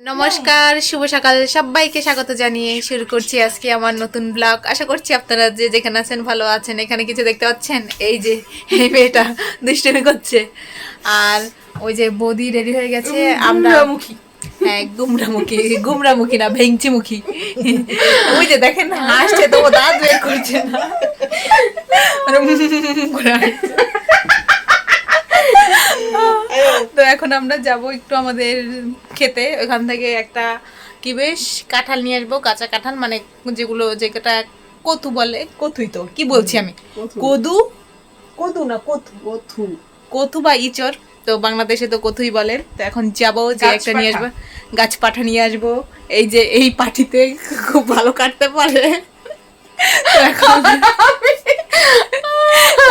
নমস্কার, শুভ সকাল। সবাইকে স্বাগত জানিয়ে শুরু করছি আজকে আমার নতুন ব্লগ। আশা করছি আপনারা যে যেখানে আছেন ভালো আছেন। এখানে কিছু দেখতে পাচ্ছেন, এই যে এই মেয়েটা দুষ্টুমি করছে, আর ওই যে বৌদি রেডি হয়ে গেছে। আমরা হ্যাঁ, গুমরামুখী না, ভেংচিমুখী। ওই যে দেখেন হাসছে, তো ও দাঁত বের করছে না, তো এখন আমরা যাব একটু আমাদের খেতে। ওখান থেকে একটা কি বেশ কাঁঠাল নিয়ে আসবো, কাঁচা কাঁঠাল, মানে যেগুলো যেটা কতু বলে, কতুই তো কি বলছি আমি, কদু কদু না কতু, কতু কতু বা ইচর, তো বাংলাদেশে তো কতুই বলে। তো এখন যাবো, যে একটা নিয়ে আসবো, গাছ পাঠা নিয়ে আসবো। এই যে এই পাটিতে খুব ভালো কাটতে পারে।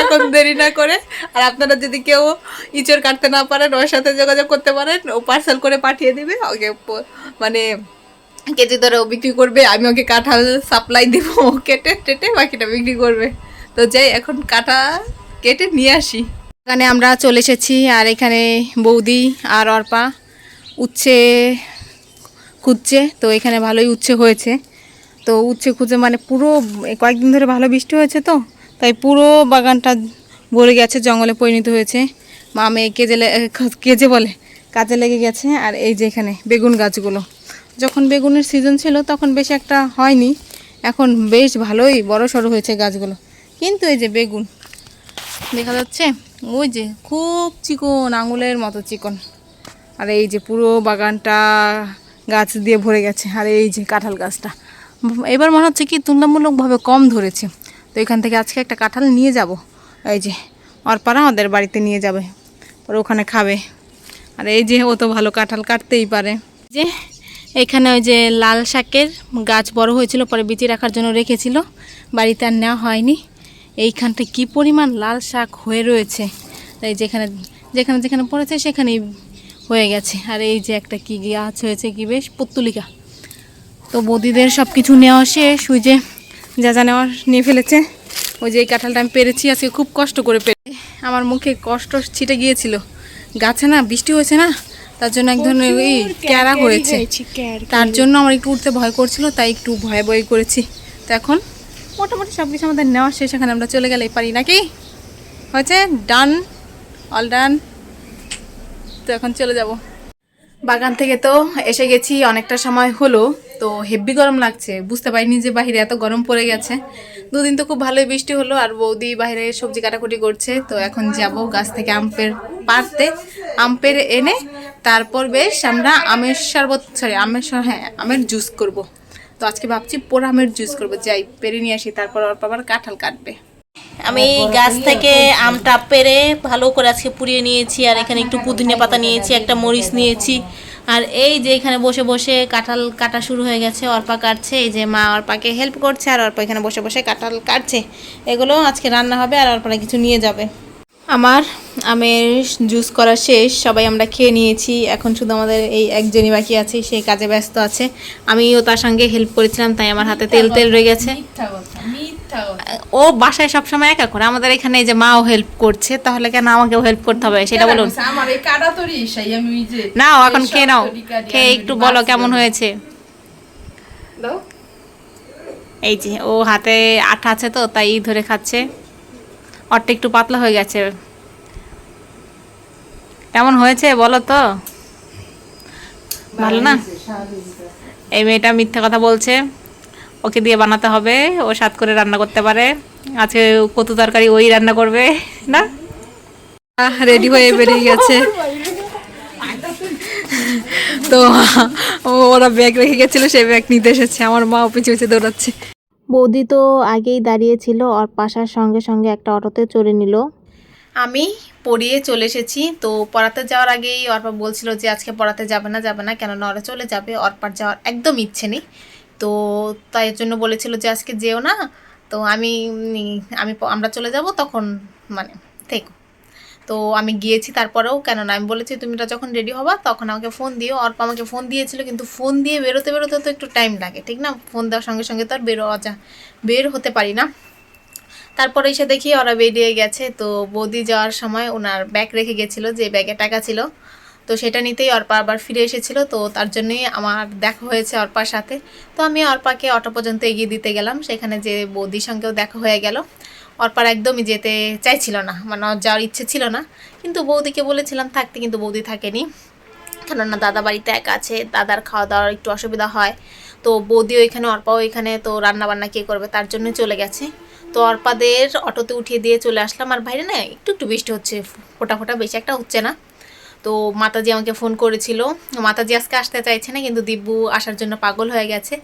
এখন দেরি না করে, আর আপনারা যদি কেউ ইঁচড় কাটতে না পারেন, ওর সাথে যোগাযোগ করতে পারেন, ও পার্সেল করে পাঠিয়ে দিবে। ওকে মানে কেজি ধরেও বিক্রি করবে, আমি ওকে কাঁঠাল সাপ্লাই দিব, কেটে টেটে বাকিটা বিক্রি করবে। তো যাই, এখন কাটা কেটে নিয়ে আসি। এখানে আমরা চলে এসেছি, আর এখানে বৌদি আর অর্পা উচ্ছে খুঁজছে। তো এখানে ভালোই উচ্ছে হয়েছে। তো উচ্ছে খুঁজে মানে পুরো কয়েকদিন ধরে ভালো বৃষ্টি হয়েছে, তো তাই পুরো বাগানটা ভরে গেছে, জঙ্গলে পরিণত হয়েছে। মা মেয়ে কেজে বলে কাজে লেগে গেছে। আর এই যে এখানে বেগুন গাছগুলো, যখন বেগুনের সিজন ছিল তখন বেশ একটা হয়নি, এখন বেশ ভালোই বড় সড়ো হয়েছে গাছগুলো। কিন্তু এই যে বেগুন দেখা যাচ্ছে, ওই যে খুব চিকন, আঙুলের মতো চিকন। আর এই যে পুরো বাগানটা গাছ দিয়ে ভরে গেছে। আর এই যে কাঁঠাল গাছটা এবার মনে হচ্ছে কি তুলনামূলকভাবে কম ধরেছে। তো এখান থেকে আজকে একটা কাঁঠাল নিয়ে যাব, এই যে অর্পারা ওদের বাড়িতে নিয়ে যাবে, পরে ওখানে খাবে। আর এই যে ও তো ভালো কাঁঠাল কাটতেই পারে। যে এখানে ওই যে লাল শাকের গাছ বড় হয়েছিল, পরে বিচি রাখার জন্য রেখেছিল, বাড়িতে আর নেওয়া হয়নি। এইখানটা কি পরিমাণ লাল শাক হয়ে রয়েছে, এই যেখানে যেখানে যেখানে পড়েছে সেখানেই হয়ে গেছে। আর এই যে একটা কি গাছ হয়েছে, কি বেশ পত্তুলিকা। তো বৌদিদের সব কিছু নেওয়া শেষ, ওই যে যা যা নেওয়ার নিয়ে ফেলেছে। ওই যে এই কাঁঠালটা আমি পেরেছি আজকে, খুব কষ্ট করে পেরে, আমার মুখে কষ্ট ছিটে গিয়েছিল। গাছে না বৃষ্টি হয়েছে না, তার জন্য এক ধরনের ওই ক্যারা হয়েছে, তার জন্য আমার একটু উঠতে ভয় করছিল, তাই একটু ভয় ভয় করেছি। তো এখন মোটামুটি সব কিছু আমাদের নেওয়া শেষ, এখানে আমরা চলে গেলেই পারি নাকি, হয়েছে ডান, অল ডান। তো এখন চলে যাব। বাগান থেকে তো এসে গেছি, অনেকটা সময় হলো। তো হেব্বি গরম লাগছে, বুঝতে পারিনি যে বাইরে এত গরম পড়ে গেছে। দুদিন তো খুব ভালোই বৃষ্টি হলো, আর বৌদি বাইরে সবজি কাটাকুটি করছে। তো এখন যাব গাছ থেকে পাড়তে, আম পেড়ে এনে তারপর বেশ আমরা আমের শরবত, আমের জুস করব। তো আজকে ভাবছি পোড়া আমের জুস করব, যাই পেরে নিয়ে আসি, তারপর ওর আবার কাঁঠাল কাটবে। আমি গাছ থেকে আমটা পেরে ভালো করে আজকে পুড়িয়ে নিয়েছি, আর এখানে একটু পুদিনা পাতা নিয়েছি, একটা মরিচ নিয়েছি। আর এই যে এখানে বসে বসে কাঁঠাল কাটা শুরু হয়ে গেছে, অর্পা কাটছে, এই যে মা অর্পাকে হেল্প করছে, আর অর্পা এখানে বসে বসে কাঁঠাল কাটছে। এগুলো আজকে রান্না হবে, আর অর্পারা কিছু নিয়ে যাবে। আমার আমের জুস করা শেষ, সবাই আমরা খেয়ে নিয়েছি। এখন শুধু আমাদের এই একজনই বাকি আছে, সেই কাজে ব্যস্ত আছে। আমিও তার সঙ্গে হেল্প করেছিলাম, তাই আমার হাতে তেল তেল রয়ে গেছে। ও বাসায় সবসময় একা করে, আমাদের এখানে এই যে মাও হেল্প করছে, তাহলে কেন আমাকেও হেল্প করতে হবে সেটা বলুন। নাও এখন খেয়ে নাও, খেয়ে একটু বলো কেমন হয়েছে। এই যে ও হাতে আঠা আছে, তো তাই ধরে খাচ্ছে, ওরটা একটু পাতলা হয়ে গেছে। কেমন হয়েছে বলো তো, ভালো না? এই মেয়েটা মিথ্যা কথা বলছে, ওকে দিয়ে বানাতে হবে, ও স্বাদ করে রান্না করতে পারে। আজকে কত তরকারি ওই রান্না করবে না। রেডি হয়ে বেরিয়ে গেছে, তো ওরা ব্যাগ রেখে গেছিল, সেই ব্যাগ নিতে এসেছে। আমার মা পিছু পিছু দৌড়াচ্ছে। বৌদি তো আগেই দাঁড়িয়েছিল, আর পাশার সঙ্গে সঙ্গে একটা অটোতে চড়ে নিল। আমি পড়িয়ে চলে এসেছি। তো পড়াতে যাওয়ার আগেই অর্পা বলছিল যে আজকে পড়াতে যাবে না, কেননা ওরা চলে যাবে, অর্পার যাওয়ার একদম ইচ্ছে নেই। তো তাই জন্য বলেছিল যে আজকে যেও না। তো আমরা চলে যাব তখন, মানে থেকো। তো আমি গিয়েছি তারপরেও, কেননা আমি বলেছি তুমিটা যখন রেডি হবা তখন আমাকে ফোন দিও। অর্পা আমাকে ফোন দিয়েছিল, কিন্তু ফোন দিয়ে বেরোতে বেরোতে তো একটু টাইম লাগে, ঠিক না? ফোন দেওয়ার সঙ্গে সঙ্গে তো আর বের হতে পারি না। তারপরে এসে দেখি ওরা বেরিয়ে গেছে। তো বৌদি যাওয়ার সময় ওনার ব্যাগ রেখে গেছিলো, যে ব্যাগে টাকা ছিল। তো সেটা নিতেই অর্পা আবার ফিরে এসেছিলো, তো তার জন্যই আমার দেখা হয়েছে অর্পার সাথে। তো আমি অর্পাকে অটো পর্যন্ত এগিয়ে দিতে গেলাম, সেখানে যে বৌদির সঙ্গেও দেখা হয়ে গেল। অর্পার একদমই যেতে চাইছিল না, মানে ওর যাওয়ার ইচ্ছে ছিল না, কিন্তু বৌদিকে বলেছিলাম থাকতে, কিন্তু বৌদি থাকেনি, কেননা দাদা বাড়িতে একা আছে, দাদার খাওয়া দাওয়ার একটু অসুবিধা হয়। তো বৌদিও এখানে, অর্পাও এখানে, তো রান্না বান্না কে করবে, তার জন্যই চলে গেছে। তো অর্পাদের অটোতে উঠিয়ে দিয়ে চলে আসলাম। আর বাইরে না একটু একটু বৃষ্টি হচ্ছে, ফোটা ফোটা, বেশি একটা হচ্ছে না। তো মাতাজি আমাকে ফোন করেছিল, মাতাজি আজকে আসতে চাইছে না, কিন্তু দিব্যু আসার জন্য পাগল হয়ে গেছে।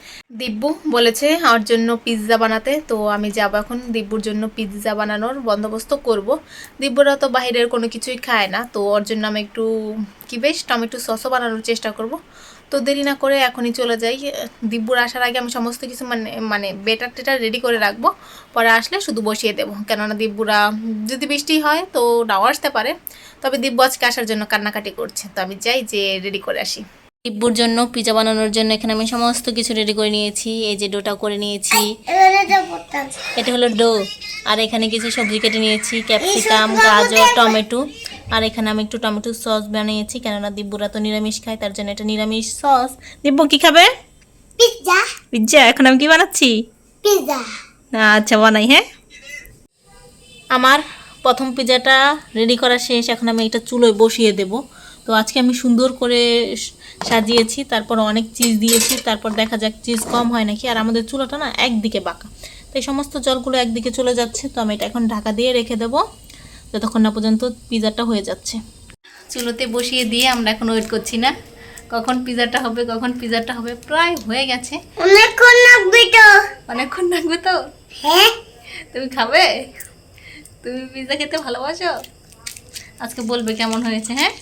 দিব্যু বলেছে আমার জন্য পিৎজা বানাতে, তো আমি যাবো এখন দিব্যুর জন্য পিৎজা বানানোর বন্দোবস্ত করব। দিব্যুরা তো বাইরের কোনো কিছুই খায় না, তো ওর জন্য আমি একটু বেশ টমেটো সসও বানানোর চেষ্টা করব। তো দেরি না করে এখনই চলে যাই। দিব্যুর আসার আগে আমি সমস্ত কিছু মানে বেটার টেটার রেডি করে রাখবো, পরে আসলে শুধু বসিয়ে দেবো, কেননা দিব্যুরা যদি বৃষ্টি হয় তো নাও আসতে পারে। তবে দিব্যু আজকে আসার জন্য কান্নাকাটি করছে, তো আমি যাই যে রেডি করে আসি। দিব্যুর জন্য পিৎজা বানানোর জন্য এখানে আমি সমস্ত কিছু রেডি করে নিয়েছি। এই যে ডোটা করে নিয়েছি, এটা হলো ডো। আর এখানে কিছু সবজি কেটে নিয়েছি, ক্যাপসিকাম, গাজর, টমেটো। আর এখানে আমি একটু টমেটো সস বানিয়েছি, কেননা দিব্যুরা তো নিরামিষ খায়, তার জন্য এটা নিরামিষ সস। দিব্যু কি খাবে? পিৎজা। পিৎজা? এখন আমি কি বানাচ্ছি? পিৎজা। আচ্ছা বানাই। হ্যাঁ, আমার প্রথম পিৎজাটা রেডি করা শেষ, এখন আমি এটা চুলোয় বসিয়ে দেব। তো আজকে আমি সুন্দর করে সাজিয়েছি, তারপর অনেক চিজ দিয়েছি, তারপর দেখা যাক চিজ কম হয় নাকি। আর আমাদের চুলাটা না একদিকে বাঁকা, তাই সমস্ত জলগুলো একদিকে চলে যাচ্ছে। তো আমি এটা এখন ঢাকা দিয়ে রেখে দেবো যতক্ষণ না পর্যন্ত পিৎজাটা হয়ে যাচ্ছে। চুলোতে বসিয়ে দিয়ে আমরা এখন ওয়েট করছি না কখন পিৎজাটা হবে, কখন পিৎজাটা হবে। প্রায় হয়ে গেছে। অনেকক্ষণ লাগবে তো। অনেকক্ষণ লাগবে তো? হ্যাঁ। তুমি খাবে? তুমি পিৎজা খেতে ভালোবাসো? আজকে বলবে কেমন হয়েছে। হ্যাঁ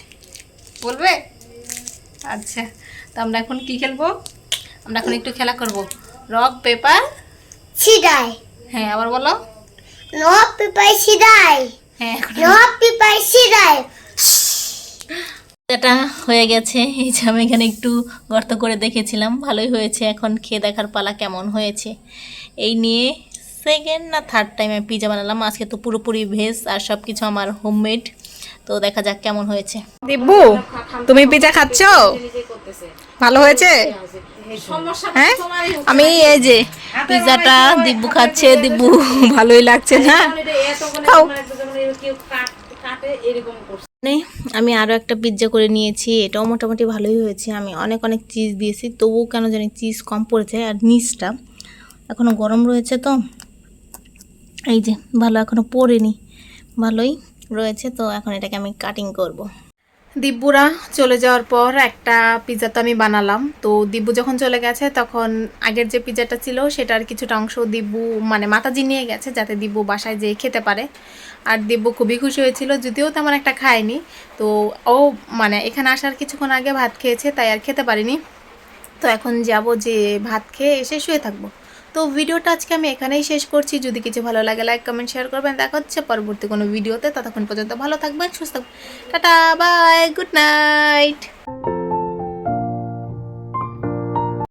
বলবে? আচ্ছা, তো আমরা এখন কি খেলবো? আমরা এখন একটু খেলা করব, রক পেপার সিজার। হ্যাঁ, আবার বলো, রক পেপার সিজার। হ্যাঁ, রক পেপার সিজার। এটা হয়ে গেছে। এই যে আমি এখানে একটু গর্ত করে দেখেছিলাম, ভালোই হয়েছে। এখন খেয়ে দেখার পালা কেমন হয়েছে। এই নিয়ে সেকেন্ড না থার্ড টাইমে পিৎজা বানালাম। আজকে তো পুরোপুরি ভেজ আর সব কিছু আমার হোমমেড। তো দেখা যাক কেমন হয়েছে। দিব্যু, তুমি পিৎজা খাচ্ছ? ভালো হয়েছে? হ্যাঁ, আমি এই যে পিৎজাটা দিব্যু খাচ্ছে, দিব্যু ভালোই লাগছে না? খাও। আমি আরও একটা পিৎজা করে নিয়েছি, এটাও মোটামুটি ভালোই হয়েছে। আমি অনেক অনেক চিজ দিয়েছি, তবুও কেন জানি চিজ কম পড়েছে। আর নিচটা এখনও গরম রয়েছে, তো এই যে ভালো এখনও পড়েনি, ভালোই রয়েছে। তো এখন এটাকে আমি কাটিং করব। দিব্যুরা চলে যাওয়ার পর একটা পিৎজা তো আমি বানালাম। তো দিব্যু যখন চলে গেছে তখন আগের যে পিৎজাটা ছিল সেটার কিছুটা অংশ দিব্যু মানে মাতাজি নিয়ে গেছে, যাতে দিব্যু বাসায় যেয়ে খেতে পারে। আর দিব্যু খুবই খুশি হয়েছিল, যদিও তেমন একটা খায়নি। তো ও মানে এখানে আসার কিছুক্ষণ আগে ভাত খেয়েছে, তাই আর খেতে পারিনি। তো এখন যাব যে ভাত খেয়ে এসে শুয়ে থাকবো। তো ভিডিওটা আজকে আমি এখানেই শেষ করছি। যদি কিছু ভালো লাগে লাইক কমেন্ট শেয়ার করবেন। দেখা হচ্ছে পরবর্তী কোনো ভিডিওতে। ততক্ষণ পর্যন্ত ভালো থাকবেন, সুস্থ থাকবেন। Tata, bye, good night.